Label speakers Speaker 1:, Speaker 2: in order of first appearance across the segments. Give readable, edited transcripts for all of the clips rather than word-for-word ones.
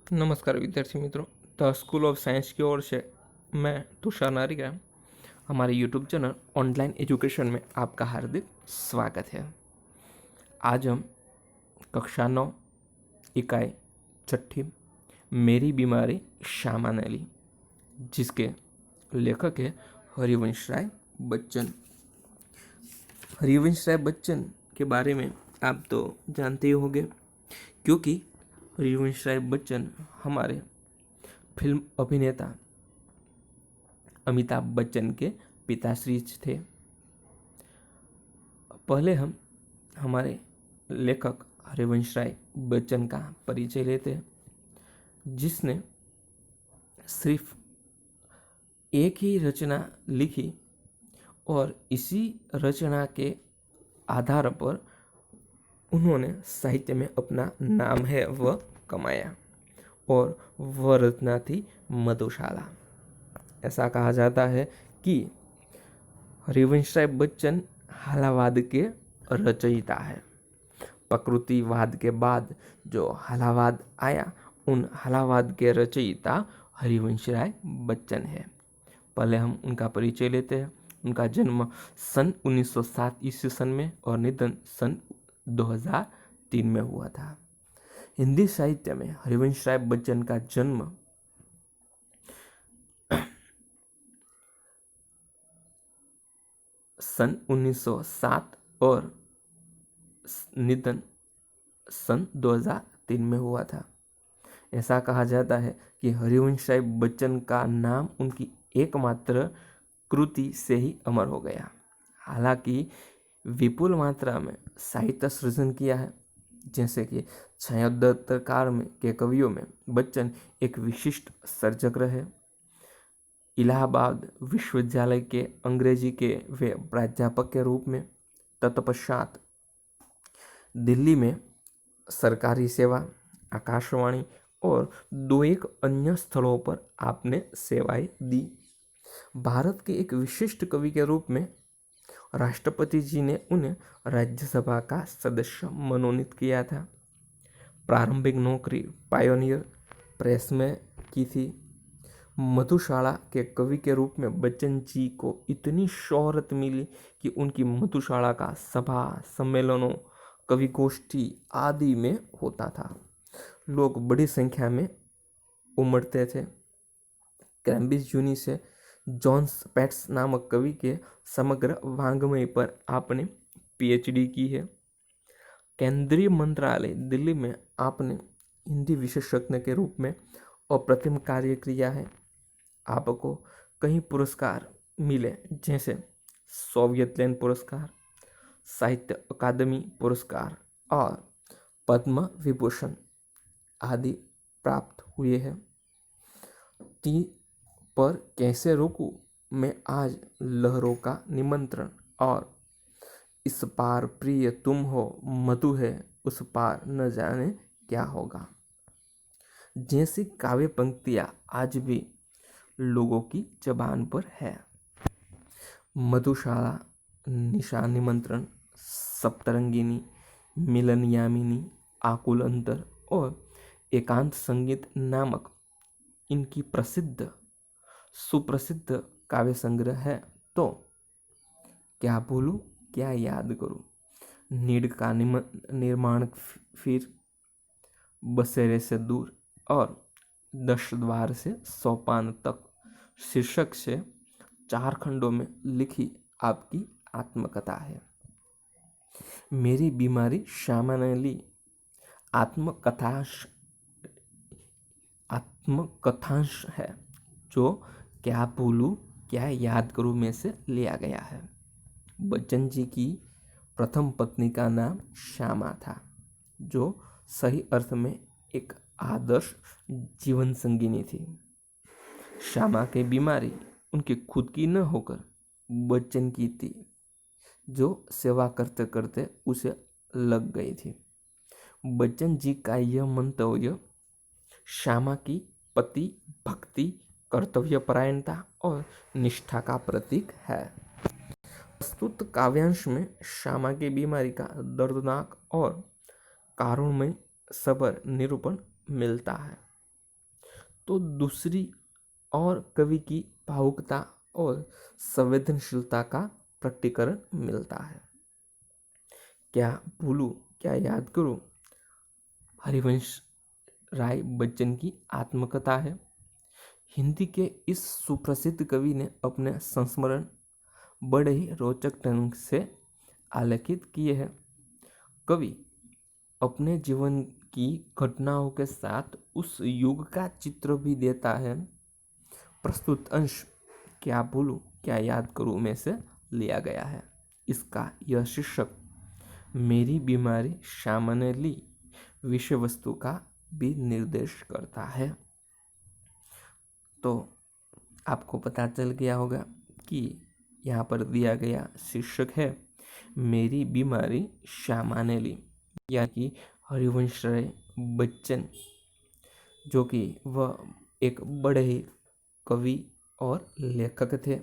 Speaker 1: नमस्कार विद्यार्थी मित्रों। द स्कूल ऑफ साइंस की ओर से मैं तुषार नारिका हमारे यूट्यूब चैनल ऑनलाइन एजुकेशन में आपका हार्दिक स्वागत है। आज हम कक्षा 9 इकाई छठी मेरी बीमारी शा मैंने ली, जिसके लेखक है हरिवंश राय बच्चन। हरिवंश राय बच्चन के बारे में आप तो जानते ही होंगे, क्योंकि हरिवंश राय बच्चन हमारे फिल्म अभिनेता अमिताभ बच्चन के पिताश्री थे। पहले हम हमारे लेखक हरिवंश राय बच्चन का परिचय लेते हैं, जिसने सिर्फ एक ही रचना लिखी और इसी रचना के आधार पर उन्होंने साहित्य में अपना नाम है वह कमाया, और वह रचना थी मधुशाला। ऐसा कहा जाता है कि हरिवंश राय बच्चन हालावाद के रचयिता है। प्रकृतिवाद के बाद जो हालावाद आया, उन हालावाद के रचयिता हरिवंश राय बच्चन है। पहले हम उनका परिचय लेते हैं। उनका जन्म सन 1907 ईस्वी सन में और निधन सन 2003 में हुआ था। हिंदी साहित्य में हरिवंश राय बच्चन का जन्म सन 1907 और निधन सन 2003 में हुआ था। ऐसा कहा जाता है कि हरिवंश राय बच्चन का नाम उनकी एकमात्र कृति से ही अमर हो गया। हालांकि विपुल मात्रा में साहित्य सृजन किया है, जैसे कि छायोदत्तकार में के कवियों में बच्चन एक विशिष्ट सर्जक रहे। इलाहाबाद विश्वविद्यालय के अंग्रेजी के वे प्राध्यापक के रूप में, तत्पश्चात दिल्ली में सरकारी सेवा, आकाशवाणी और दो एक अन्य स्थलों पर आपने सेवाएं दी। भारत के एक विशिष्ट कवि के रूप में राष्ट्रपति जी ने उन्हें राज्यसभा का सदस्य मनोनीत किया था। प्रारंभिक नौकरी पायोनियर प्रेस में की थी। मधुशाला के कवि के रूप में बच्चन जी को इतनी शोहरत मिली कि उनकी मधुशाला का सभा, सम्मेलनों, कवि गोष्ठी आदि में होता था। लोग बड़ी संख्या में उमड़ते थे। कैम्ब्रिज यूनि से जॉन पेट्स नामक कवि के समग्र वाङ्मय पर आपने पीएचडी की है। केंद्रीय मंत्रालय दिल्ली में आपने हिंदी विशेषज्ञ के रूप में अप्रतिम कार्य किया है। आपको कई पुरस्कार मिले, जैसे सोवियत लैंड पुरस्कार, साहित्य अकादमी पुरस्कार और पद्म विभूषण आदि प्राप्त हुए हैं। ती पर कैसे रोकूं मैं आज लहरों का निमंत्रण, और इस पार प्रिय तुम हो, मधु है उस पार न जाने क्या होगा, जैसी काव्य पंक्तियां आज भी लोगों की जबान पर है। मधुशाला, निशा निमंत्रण, सप्तरंगिनी, मिलन यामिनी, आकुल अंतर और एकांत संगीत नामक इनकी प्रसिद्ध सुप्रसिद्ध काव्य संग्रह है। तो क्या भूलूं क्या याद करूं, नीड का निर्माण, फिर बसेरे से दूर और 10 द्वार से सोपान तक शीर्षक से 4 खंडों में लिखी आपकी आत्मकथा है। मेरी बीमारी शा मैंने ली आत्मकथांश है, जो क्या भूलूं क्या याद करूं में से लिया गया है। बच्चन जी की प्रथम पत्नी का नाम श्यामा था, जो सही अर्थ में एक आदर्श जीवन संगिनी थी। श्यामा की बीमारी उनकी खुद की न होकर बच्चन की थी, जो सेवा करते करते उसे लग गई थी। बच्चन जी का यह मंतव्य श्यामा की पति भक्ति, कर्तव्यपरायणता और निष्ठा का प्रतीक है। प्रस्तुत काव्यांश में श्यामा की बीमारी का दर्दनाक और कारुण्यमय सबर निरूपण मिलता है। तो दूसरी और कवि की भावुकता और संवेदनशीलता का प्रकटीकरण मिलता है। क्या भूलूं, क्या याद करूं हरिवंश राय बच्चन की आत्मकथा है। हिंदी के इस सुप्रसिद्ध कवि ने अपने संस्मरण बड़े ही रोचक ढंग से आलेखित किए हैं। कवि अपने जीवन की घटनाओं के साथ उस युग का चित्र भी देता है। प्रस्तुत अंश क्या भूलूं, क्या याद करूं में से लिया गया है। इसका यह शीर्षक मेरी बीमारी सामने ली विषय वस्तु का भी निर्देश करता है। तो आपको पता चल गया होगा कि यहाँ पर दिया गया शीर्षक है मेरी बीमारी सामने ली, यानी कि हरिवंश राय बच्चन जो कि वह एक बड़े ही कवि और लेखक थे।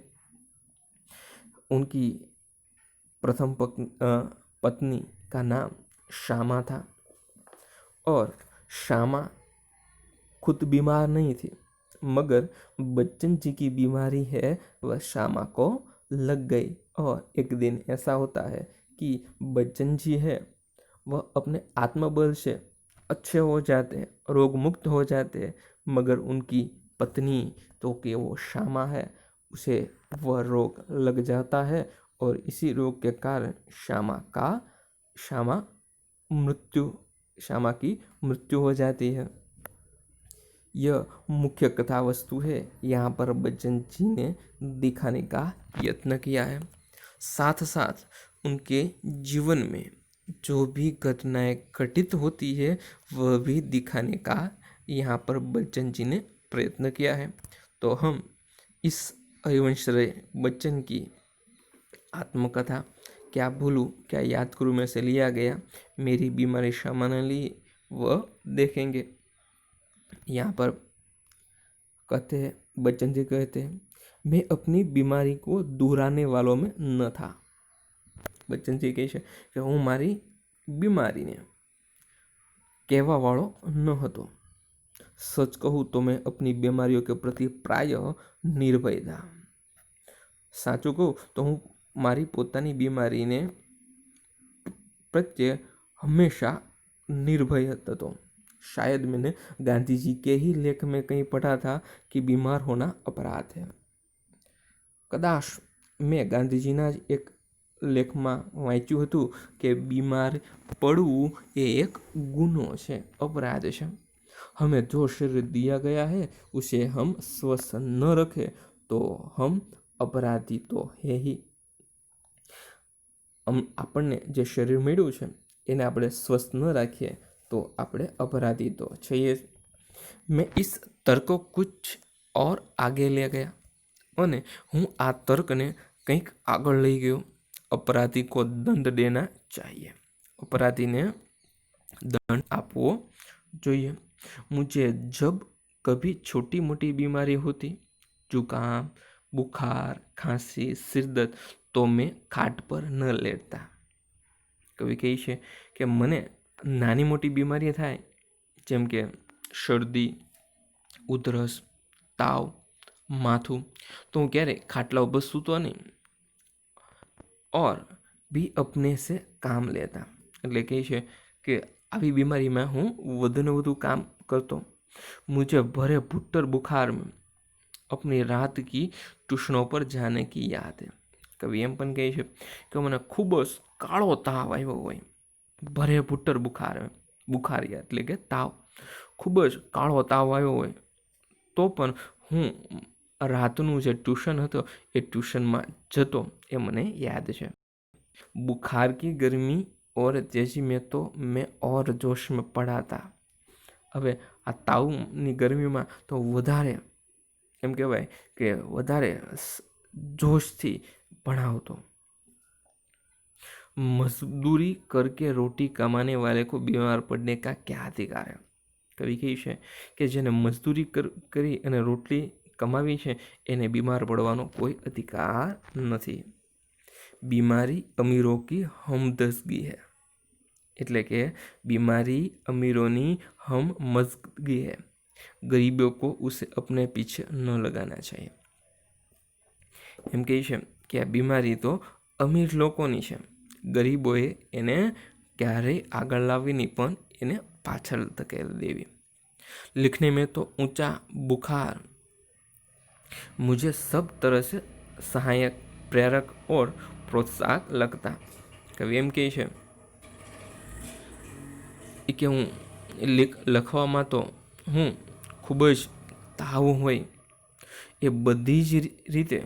Speaker 1: उनकी प्रथम पत्नी का नाम श्यामा था और श्यामा खुद बीमार नहीं थी, मगर बच्चन जी की बीमारी है वह श्यामा को लग गई। और एक दिन ऐसा होता है कि बच्चन जी है वह अपने आत्मबल से अच्छे हो जाते हैं, रोग मुक्त हो जाते हैं, मगर उनकी पत्नी तो कि वो श्यामा है उसे वह रोग लग जाता है और इसी रोग के कारण श्यामा की मृत्यु हो जाती है। यह मुख्य कथा वस्तु है। यहाँ पर बच्चन जी ने दिखाने का यत्न किया है। साथ साथ उनके जीवन में जो भी घटनाएं घटित होती है वह भी दिखाने का यहाँ पर बच्चन जी ने प्रयत्न किया है। तो हम इस हरिवंश राय बच्चन की आत्मकथा क्या भूलूं, क्या याद करूं में से लिया गया मेरी बीमारी सामने ली वह देखेंगे। यहाँ पर कहते हैं, बच्चन जी कहते हैं, मैं अपनी बीमारी को दोहराने वालों में न था। बच्चन जी કહે છે કે હું મારી બીમારીને કહેવા વાળો ન હતો। सच कहूँ तो मैं अपनी बीमारियों के प्रति प्रायः निर्भय था। साचું કહું तो હું મારી પોતાની બીમારીને प्रत्ये हमेशा निर्भय હતો। शायद मैंने गांधी जी के ही लेख में कहीं पढ़ा था कि बीमार होना अपराध है। कदाच मैं गांधीजीना एक लेख में वाँच्યું હતું कि बीमार पड़વું ये एक गुनो है, अपराध है। हमें जो शरीर दिया गया है उसे हम स्वस्थ न रखें तो हम अपराधी तो है ही। આપણને જે શરીર મળ્યું છે એને આપણે સ્વસ્થ ન રાખીએ तो આપણે अपराधी तो छे। मैं इस तर्क को कुछ और आगे ले गया और हूँ आ तर्क ने कंईक आगळ लई गयो। अपराधी को दंड देना चाहिए, अपराधी ने दंड आपवो જોઈએ। मुझे जब कभी छोटी मोटी बीमारी होती, जुकाम, बुखार, खांसी, सिरदर्द, तो मैं खाट पर न लेटता। कवि कहे છે કે મને નાની મોટી બીમારી થાય જેમ કે શરદી, ઉધરસ, તાવ, માથું, तो હું ક્યારે ખાટલા ઉપર સૂતો નહીં और भी अपने से काम लेता। એટલે કહે છે કે આવી બીમારીમાં હું વધુ ને વધુ काम करतो। मुझे भरे भुट्टर बुखार में अपनी रात की ट्यूशनों पर जाने की याद है। कवि एम पण કહે છે કે મને ખૂબ જ કાળો તાવ આવ્યો હોય, ભરે ભુટ્ટર બુખારિયા એટલે કે તાવ, ખૂબ જ કાળો તાવ આવ્યો હોય તો પણ હું રાતનું જે ટ્યુશન હતો એ ટ્યુશનમાં જતો એ મને યાદ છે। बुखार की गर्मी और तेजी में तो मैं और जोश में पड़ा था। હવે આ તાવની ગરમીમાં તો વધારે એમ કહેવાય કે વધારે જોશથી ભણાવતો। मजदूरी करके रोटी कमाने वाले को बीमार पड़ने का क्या अधिकार है। कवि કહે છે કે જેને મજદૂરી કરી અને રોટલી કમાવી છે એને બીમાર પડવાનો કોઈ અધિકાર નથી। बीमारी अमीरों की हमदर्दी है, એટલે કે બીમારી અમીરોની हमदर्दी है। गरीबों को उसे अपने पीछे न लगाना चाहिए। એમ કહે છે કે આ બીમારી તો અમીર લોકોની છે, ગરીબોએ એને ક્યારેય આગળ લાવવી નહીં, પણ એને પાછળ ધકેલી દેવી। लिखने में तो ऊंचा बुखार मुझे सब तरह से सहायक, प्रेरक और प्रोत्साहक लगता। कवि एम કહે છે કે હું લખવામાં તો હું ખૂબ જ તાવ હોય એ બધી જ રીતે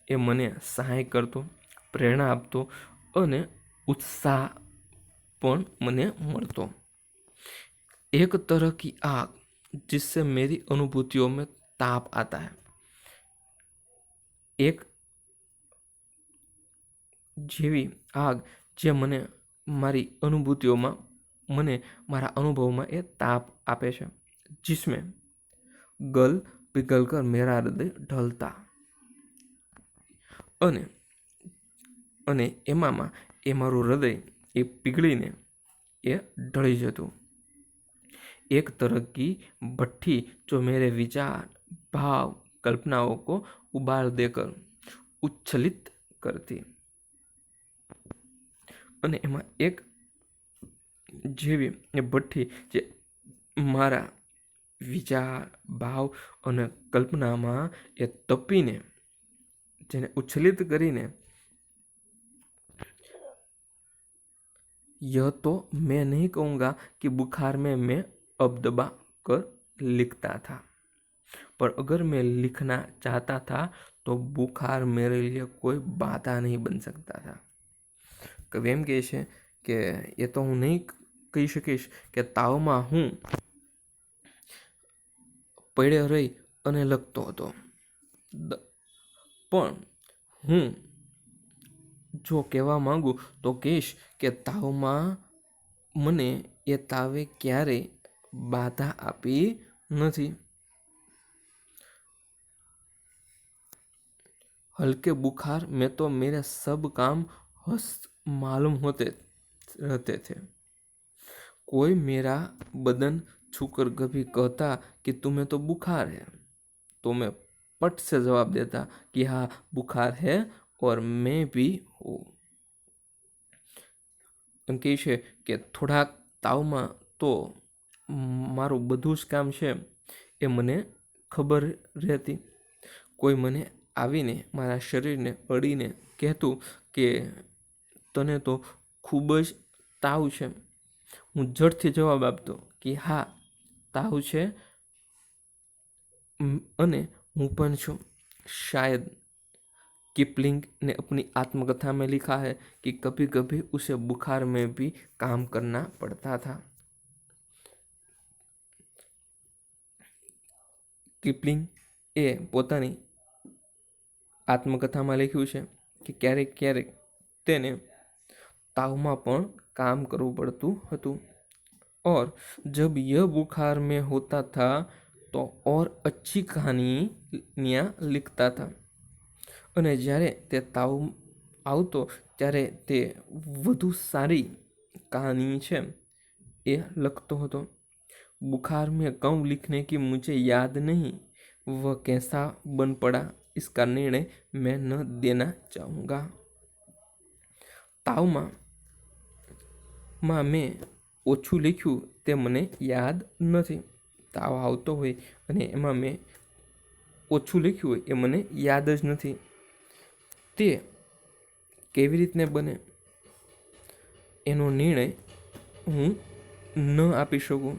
Speaker 1: એ મને સહાય કરતો, પ્રેરણા આપતો અને ઉત્સાહ પણ મને મળતો। एक तरह की आग जिससे मेरी अनुभूतियों में ताप आता है। एक જેવી આગ જે મને મારી અનુભૂતિઓમાં, મને મારા અનુભવમાં એ તાપ આપે છે। जिसमें गल पिघल कर मेरा हृदय ढलता અને અને એમાં એ મારું હૃદય એ પીગળીને એ ઢળી જતું। एक तरह की भट्टी जो मेरे विचार, भाव, कल्पनाओं को उबाल देकर उच्छलित करती। અને એમાં એક જેવી એ ભઠ્ઠી જે મારા વિચાર, ભાવ અને કલ્પનામાં એ તપીને જેને ઉચ્છલિત કરીને, यह तो मैं नहीं कहूँगा कि बुखार में मैं अब दबा कर लिखता था, पर अगर मैं लिखना चाहता था तो बुखार मेरे लिए कोई बाधा नहीं बन सकता था। कवि एम કહે છે કે એ તો હું નહીં કહી શકીશ કે તાવમાં હું પડ્યો રહી અને લખતો હતો, પણ હું જો કહેવા માંગુ તો કહીશ કે તાવમાં મને એ તાવે ક્યારેય બાધા આપી નથી। हल्के बुखार में तो मेरे सब काम हस्त मालूम होते रहते थे। कोई मेरा बदन छूकर कभी कहता कि तुम्हें तो बुखार है, तो मैं पट से जवाब देता कि हाँ बुखार है और मैं भी हूँ। એમ કહે છે કે થોડાક તાવમાં તો મારું બધું જ કામ છે એ મને ખબર રહેતી। કોઈ મને આવીને મારા શરીરને અડીને કહેતું કે તને તો ખૂબ જ તાવ છે, હું ઝડથી જવાબ આપતો कि हाँ ताव છે અને હું પણ છું। शायद किपलिंग ने अपनी आत्मकथा में लिखा है कि कभी कभी उसे बुखार में भी काम करना पड़ता था। किपलिंग એ પોતાની આત્મકથામાં લખ્યું છે કે ક્યારેક ક્યારેક તેને તાવમાં પણ કામ કરવું પડતું હતું। और जब यह बुखार में होता था तो और अच्छी कहानियाँ लिखता था। અને જ્યારે તે તાવ આવતો ત્યારે તે વધુ સારી કહાની છે એ લખતો હતો। बुखार में कम लिखने की मुझे याद नहीं, वह कैसा बन पड़ा इसका निर्णय मैं न देना चाहूँगा। તાવમાં મેં ઓછું લખ્યું તે મને યાદ નથી। તાવ આવતો હોય અને એમાં મેં ઓછું લખ્યું હોય એ મને યાદ જ નથી। તે કેવી રીતને બને એનો નિર્ણય હું ન આપી શકું।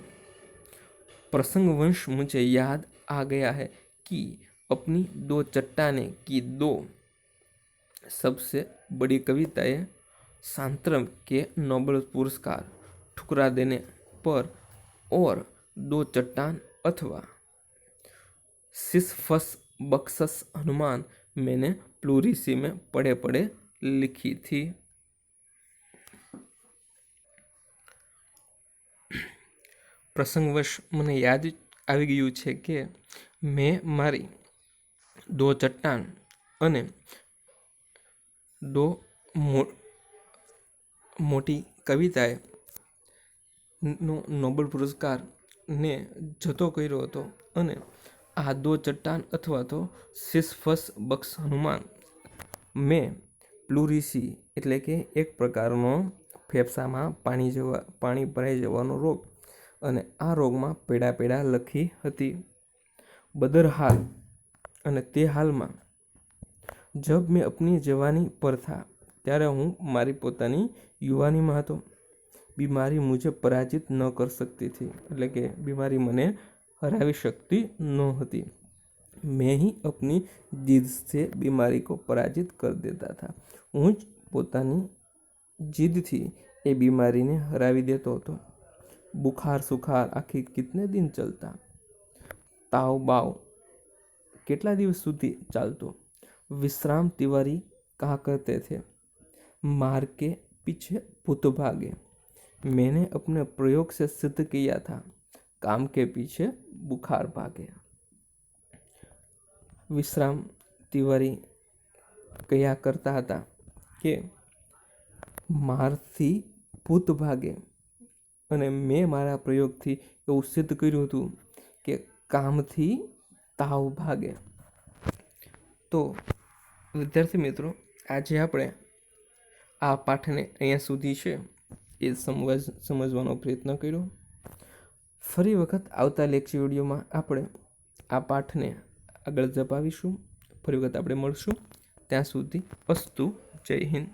Speaker 1: प्रसंगवश मुझे याद आ गया है कि अपनी दो चट्टाने की दो सबसे बड़ी कविताएं सांतरम के नोबेल पुरस्कार ठुकरा देने पर और दो चट्टान अथवा सिसफस बक्सस हनुमान मैंने प्लूरिसी में पड़े पड़े लिखी थी। પ્રસંગવશ મને યાદ આવી ગયું છે કે મેં મારી દો ચટ્ટાન અને દો મોટી કવિતાએ નો નોબેલ પુરસ્કાર ને જતો કર્યો હતો અને આ દો ચટ્ટાન અથવા તો સિસફસ બક્ષ હનુમાન મેં પ્લુરિસી એટલે કે એક પ્રકારનો ફેફસામાં પાણી ભરાઈ જવાનો રોગ અને આ રોગમાં પેડા લખી હતી. બદરહાલ અને તે હાલમાં જબ મેં અપની જવાની પર થા ત્યારે હું મારી પોતાની યુવાનીમાં હતો. બીમારી મુझे પરાજિત ન કર सकती थी એટલે કે બીમારી મને હરાવી શકતી ન હતી. मैं ही अपनी जिद से बीमारी को पराजित कर देता था. હું જ પોતાની જીદથી એ બીમારીને હરાવી દેતો હતો. બુખાર સુખાર આખી કિતને દિન ચલતા. તાવ બાવ કેટલા દિવસ સુધી ચાલતો. विश्राम तिवारी कहा करते थे, मार के पीछे भूत भागे. मैंने अपने प्रयोग से सिद्ध किया था, काम के पीछे बुखार भागे. વિશ્રામ તિવારી કયા કરતા હતા કે મારથી ભૂત ભાગે અને મેં મારા પ્રયોગથી એવું સિદ્ધ કર્યું હતું કે કામથી તાવ ભાગે. તો વિદ્યાર્થી મિત્રો, આજે આપણે આ પાઠને અહીંયા સુધી છે એ સમજવાનો પ્રયત્ન કર્યો. ફરી વખત આવતા લેક્ચર વિડીયોમાં આપણે આ પાઠને આગળ ધપાવીશું. ફરી વખત આપણે મળશું. ત્યાં સુધી અસ્તુ. જય હિન્દ.